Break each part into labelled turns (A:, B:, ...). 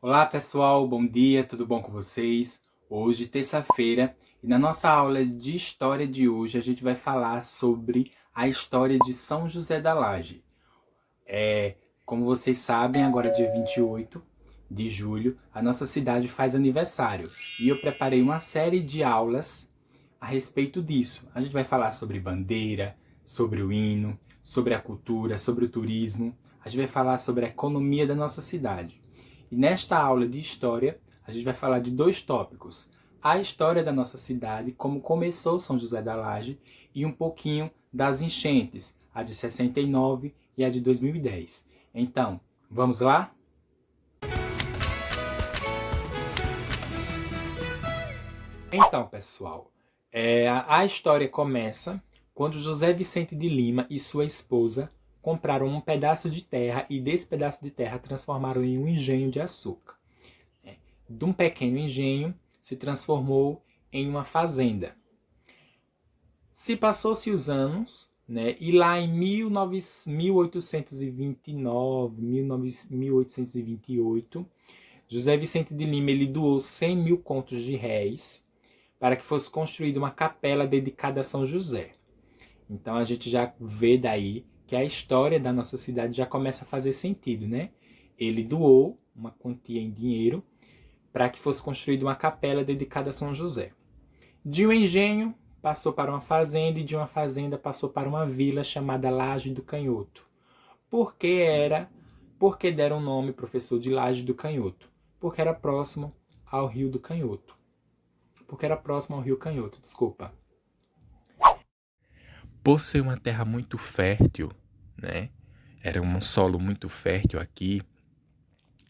A: Olá pessoal, bom dia, tudo bom com vocês? Hoje, terça-feira, e na nossa aula de história de hoje a gente vai falar sobre a história de São José da Laje. Como vocês sabem, agora dia 28 de julho, a nossa cidade faz aniversário e eu preparei uma série de aulas a respeito disso. A gente vai falar sobre bandeira, sobre o hino, sobre a cultura, sobre o turismo. A gente vai falar sobre a economia da nossa cidade. E nesta aula de história, a gente vai falar de dois tópicos: a história da nossa cidade, como começou São José da Laje, e um pouquinho das enchentes, a de 69 e a de 2010. Então, vamos lá? Então, pessoal, a história começa quando José Vicente de Lima e sua esposa compraram um pedaço de terra e desse pedaço de terra transformaram em um engenho de açúcar. De um pequeno engenho se transformou em uma fazenda. Se passou-se os anos, né, e lá em 1829, 1828, José Vicente de Lima ele doou 100 mil contos de réis para que fosse construída uma capela dedicada a São José. Então a gente já vê daí que a história da nossa cidade já começa a fazer sentido, né? Ele doou uma quantia em dinheiro para que fosse construída uma capela dedicada a São José. De um engenho passou para uma fazenda e de uma fazenda passou para uma vila chamada Laje do Canhoto. Por que era? Porque deram o nome professor de Laje do Canhoto? Porque era próximo ao Rio do Canhoto. Porque era próximo ao Rio Canhoto, desculpa.
B: Por ser uma terra muito fértil, né? Era um solo muito fértil aqui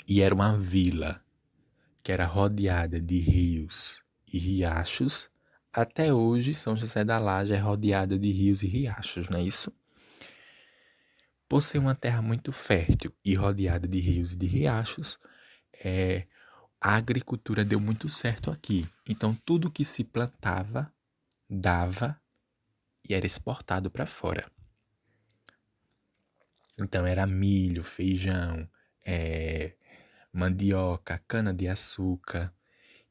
B: e era uma vila que era rodeada de rios e riachos. Até hoje, São José da Laje é rodeada de rios e riachos, não é isso? Por ser uma terra muito fértil e rodeada de rios e de riachos, é, a agricultura deu muito certo aqui. Então, tudo que se plantava dava e era exportado para fora. Então era milho, feijão, eh, mandioca, cana-de-açúcar.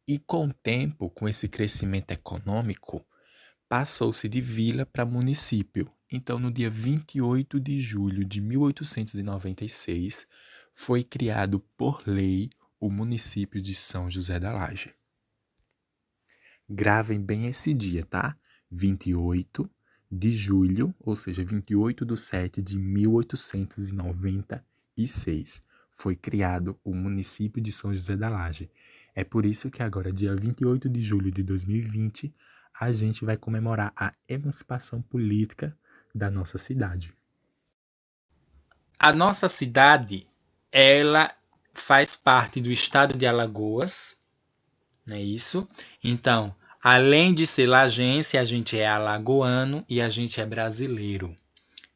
B: E com o tempo, com esse crescimento econômico, passou-se de vila para município. Então, no dia 28 de julho de 1896, foi criado por lei o município de São José da Laje. Gravem bem esse dia, tá? 28 de julho, ou seja, 28/7 de 1896, foi criado o município de São José da Laje. É por isso que agora, dia 28 de julho de 2020, a gente vai comemorar a emancipação política da nossa cidade.
A: A nossa cidade, ela faz parte do estado de Alagoas, não é isso? Então, além de ser lagense, a gente é alagoano e a gente é brasileiro.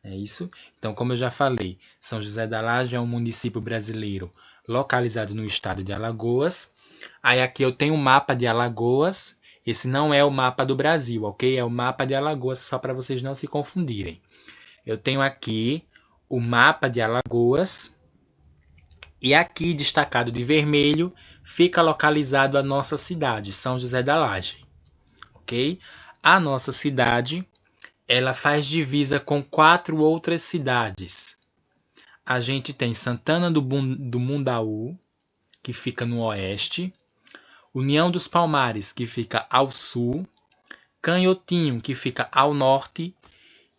A: É isso? Então, como eu já falei, São José da Laje é um município brasileiro localizado no estado de Alagoas. Aí aqui eu tenho um mapa de Alagoas. Esse não é o mapa do Brasil, ok? É o mapa de Alagoas, só para vocês não se confundirem. Eu tenho aqui o mapa de Alagoas e aqui destacado de vermelho fica localizado a nossa cidade, São José da Laje, ok? A nossa cidade ela faz divisa com 4 outras cidades. A gente tem Santana do Mundaú, que fica no oeste, União dos Palmares, que fica ao sul, Canhotinho, que fica ao norte,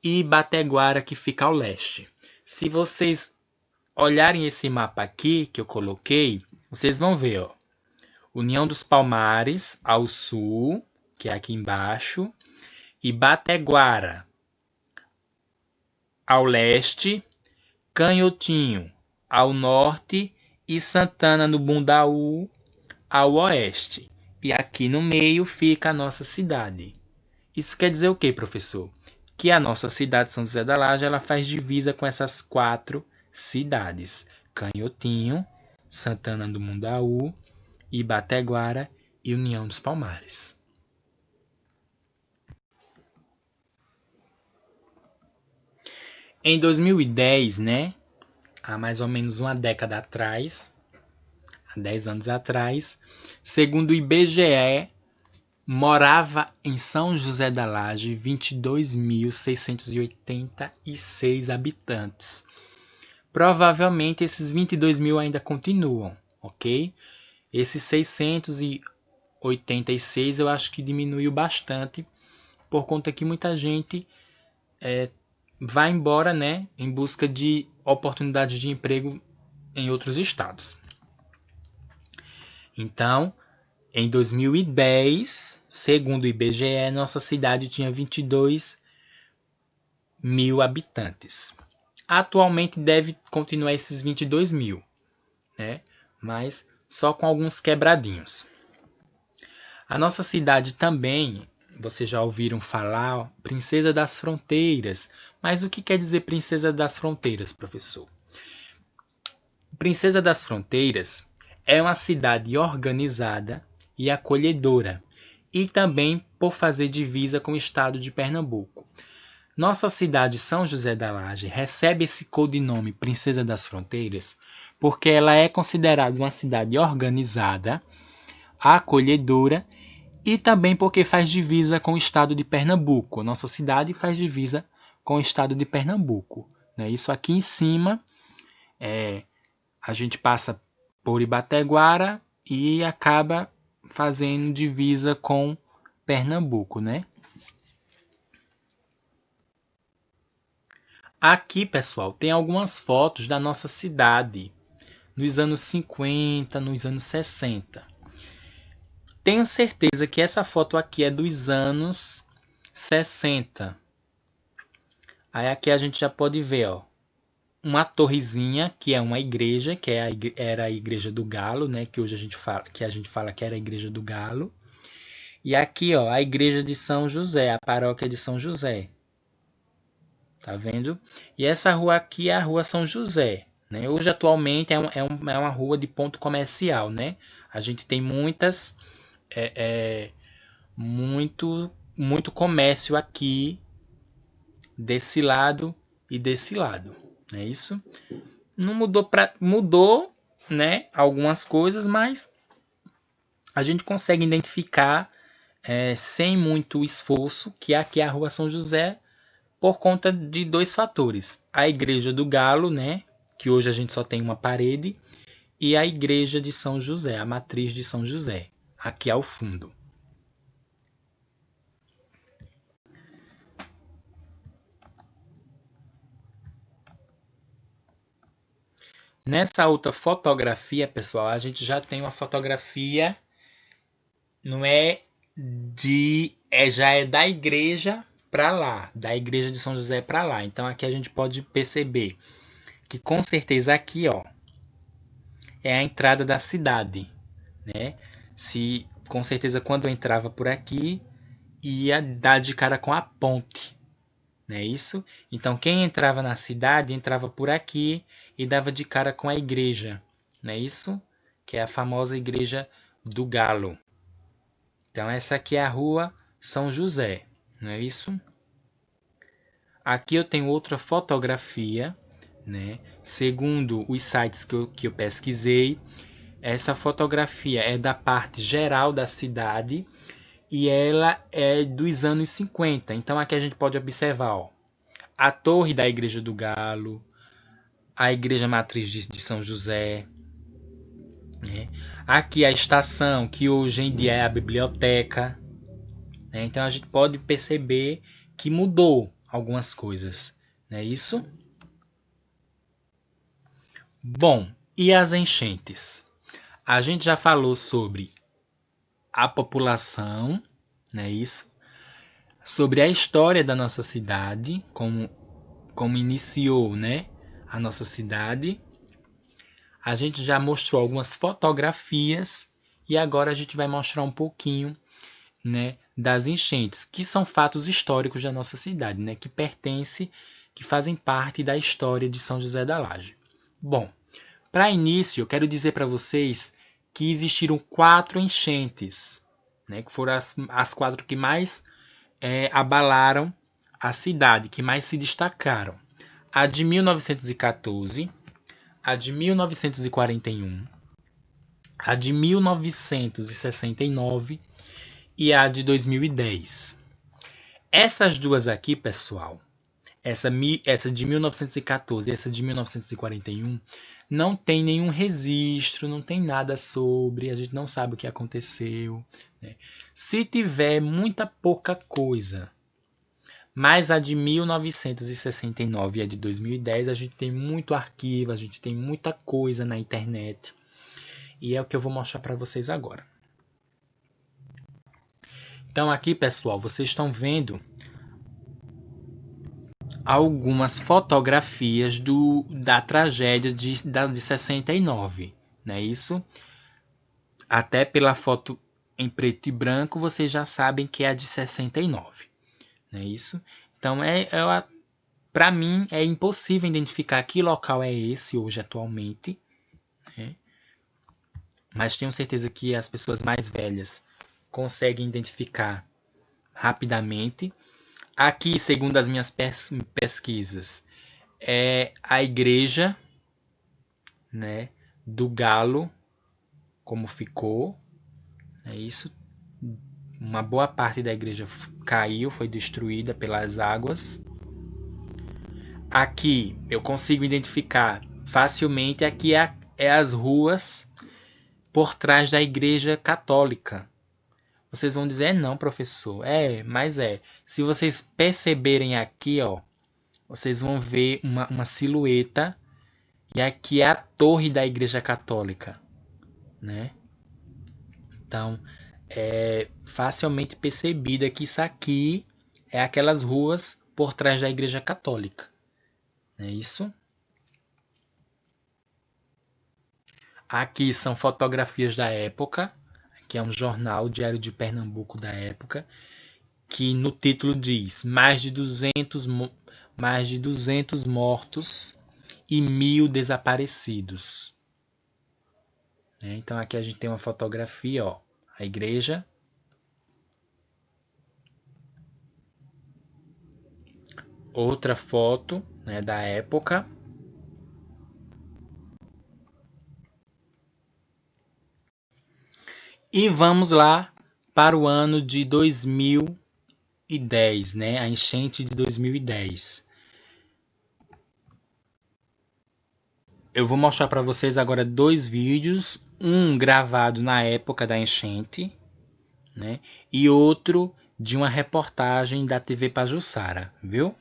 A: e Bateguara, que fica ao leste. Se vocês olharem esse mapa aqui que eu coloquei, vocês vão ver, ó, União dos Palmares ao sul, que é aqui embaixo, e Bateguara ao leste, Canhotinho ao norte e Santana do Mundaú ao oeste. E aqui no meio fica a nossa cidade. Isso quer dizer o quê, professor? Que a nossa cidade, São José da Laje, ela faz divisa com essas 4 cidades: Canhotinho, Santana do Mundaú, Ibateguara e União dos Palmares. Em 2010, né, há mais ou menos uma década atrás, há 10 anos atrás, segundo o IBGE, morava em São José da Laje 22.686 habitantes. Provavelmente esses 22 mil ainda continuam, ok? Esses 686 eu acho que diminuiu bastante, por conta que muita gente vai embora, né, em busca de oportunidades de emprego em outros estados. Então, em 2010, segundo o IBGE, nossa cidade tinha 22 mil habitantes. Atualmente deve continuar esses 22 mil, né? Mas só com alguns quebradinhos. A nossa cidade também, vocês já ouviram falar, Princesa das Fronteiras. Mas o que quer dizer Princesa das Fronteiras, professor? Princesa das Fronteiras é uma cidade organizada e acolhedora, e também por fazer divisa com o estado de Pernambuco. Nossa cidade São José da Laje recebe esse codinome Princesa das Fronteiras porque ela é considerada uma cidade organizada, acolhedora e também porque faz divisa com o estado de Pernambuco. Nossa cidade faz divisa com o estado de Pernambuco. Isso aqui em cima, a gente passa por Ibateguara e acaba fazendo divisa com Pernambuco, né? Aqui, pessoal, tem algumas fotos da nossa cidade nos anos 50, nos anos 60. Tenho certeza que essa foto aqui é dos anos 60. Aí aqui a gente já pode ver, ó, uma torrezinha, que é uma igreja, que era a Igreja do Galo, né, que hoje a gente fala que era a Igreja do Galo. E aqui, ó, a Igreja de São José, a paróquia de São José. Tá vendo? E essa rua aqui é a Rua São José, né? Hoje, atualmente, é uma rua de ponto comercial, né? A gente tem muito comércio aqui, desse lado e desse lado, não é isso? Não mudou, né, algumas coisas, mas a gente consegue identificar sem muito esforço que aqui é a Rua São José, por conta de dois fatores: a Igreja do Galo, né, que hoje a gente só tem uma parede, e a Igreja de São José, a Matriz de São José, aqui ao fundo. Nessa outra fotografia, pessoal, a gente já tem uma fotografia, já é da igreja para lá, da igreja de São José para lá. Então aqui a gente pode perceber que com certeza aqui, ó, é a entrada da cidade, né? Com certeza quando eu entrava por aqui ia dar de cara com a ponte, não é isso? Então quem entrava na cidade entrava por aqui e dava de cara com a igreja, não é isso? Que é a famosa Igreja do Galo. Então essa aqui é a Rua São José, não é isso? Aqui eu tenho outra fotografia, né? Segundo os sites que eu pesquisei, essa fotografia é da parte geral da cidade e ela é dos anos 50. Então aqui a gente pode observar, ó, a torre da Igreja do Galo, a Igreja Matriz de São José, né? Aqui a estação, que hoje em dia é a biblioteca, né? Então a gente pode perceber que mudou algumas coisas, não é isso? Bom, e as enchentes? A gente já falou sobre a população, não é isso? Sobre a história da nossa cidade, como iniciou, né, a nossa cidade. A gente já mostrou algumas fotografias e agora a gente vai mostrar um pouquinho, né, das enchentes, que são fatos históricos da nossa cidade, né, que fazem parte da história de São José da Laje. Bom, para início, eu quero dizer para vocês que existiram 4 enchentes, né, que foram as 4 que mais abalaram a cidade, que mais se destacaram. A de 1914, a de 1941, a de 1969 e a de 2010. Essas duas aqui, pessoal, essa de 1914 e essa de 1941, não tem nenhum registro, não tem nada sobre, a gente não sabe o que aconteceu, né? Se tiver, muita pouca coisa. Mas a de 1969 e a de 2010, a gente tem muito arquivo, a gente tem muita coisa na internet. E é o que eu vou mostrar para vocês agora. Então aqui, pessoal, vocês estão vendo algumas fotografias da tragédia de 69, não é isso? Até pela foto em preto e branco, vocês já sabem que é a de 69, não é isso? Então, para mim, é impossível identificar que local é esse hoje atualmente, né? Mas tenho certeza que as pessoas mais velhas conseguem identificar rapidamente. Aqui, segundo as minhas pesquisas, é a igreja, né, do Galo, como ficou. É isso. Uma boa parte da igreja caiu, foi destruída pelas águas. Aqui eu consigo identificar facilmente, aqui é as ruas por trás da igreja católica. Vocês vão dizer, não, professor. Mas é. Se vocês perceberem aqui, ó, vocês vão ver uma silhueta. E aqui é a torre da igreja católica, né? Então, é facilmente percebida que isso aqui é aquelas ruas por trás da igreja católica. Não é isso? Aqui são fotografias da época. Que é um jornal, o Diário de Pernambuco da época, que no título diz mais de 200 mortos e 1.000 desaparecidos. Então aqui a gente tem uma fotografia, ó, a igreja. Outra foto, né, da época. E vamos lá para o ano de 2010, né? A enchente de 2010. Eu vou mostrar para vocês agora 2 vídeos, um gravado na época da enchente, né? E outro de uma reportagem da TV Pajuçara, viu?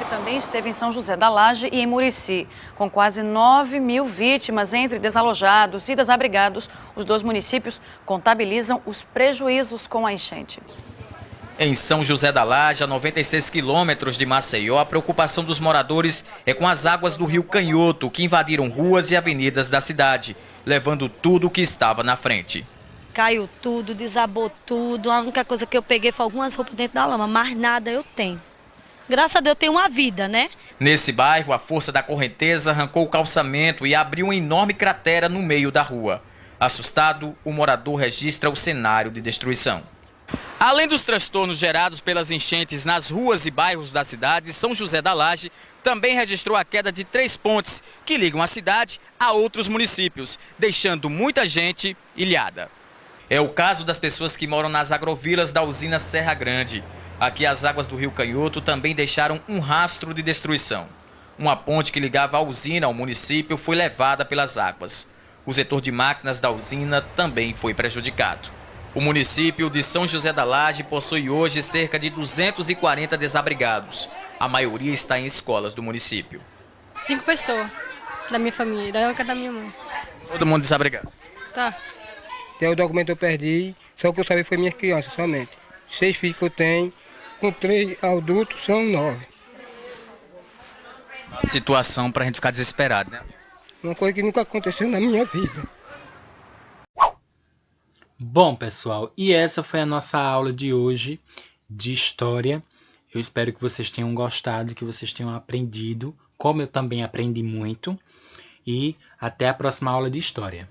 C: Também esteve em São José da Laje e em Murici. Com quase 9.000 vítimas entre desalojados e desabrigados, os 2 municípios contabilizam os prejuízos com a enchente.
D: Em São José da Laje, a 96 quilômetros de Maceió, a preocupação dos moradores é com as águas do rio Canhoto, que invadiram ruas e avenidas da cidade, levando tudo o que estava na frente.
E: Caiu tudo, desabou tudo. A única coisa que eu peguei foi algumas roupas dentro da lama, mais nada eu tenho. Graças a Deus eu tenho uma vida, né?
D: Nesse bairro, a força da correnteza arrancou o calçamento e abriu uma enorme cratera no meio da rua. Assustado, o morador registra o cenário de destruição. Além dos transtornos gerados pelas enchentes nas ruas e bairros da cidade, São José da Laje também registrou a queda de 3 pontes que ligam a cidade a outros municípios, deixando muita gente ilhada. É o caso das pessoas que moram nas agrovilas da usina Serra Grande. Aqui as águas do rio Canhoto também deixaram um rastro de destruição. Uma ponte que ligava a usina ao município foi levada pelas águas. O setor de máquinas da usina também foi prejudicado. O município de São José da Laje possui hoje cerca de 240 desabrigados. A maioria está em escolas do município.
F: 5 pessoas da minha família, da minha mãe.
D: Todo mundo desabrigado.
F: Tá.
G: Tem o documento eu perdi, só que eu sabia foi minhas crianças somente. 6 filhos que eu tenho, com 3 adultos são 9.
D: Uma situação para a gente ficar desesperado, né?
G: Uma coisa que nunca aconteceu na minha vida.
A: Bom, pessoal, e essa foi a nossa aula de hoje de história. Eu espero que vocês tenham gostado, que vocês tenham aprendido, como eu também aprendi muito. E até a próxima aula de história.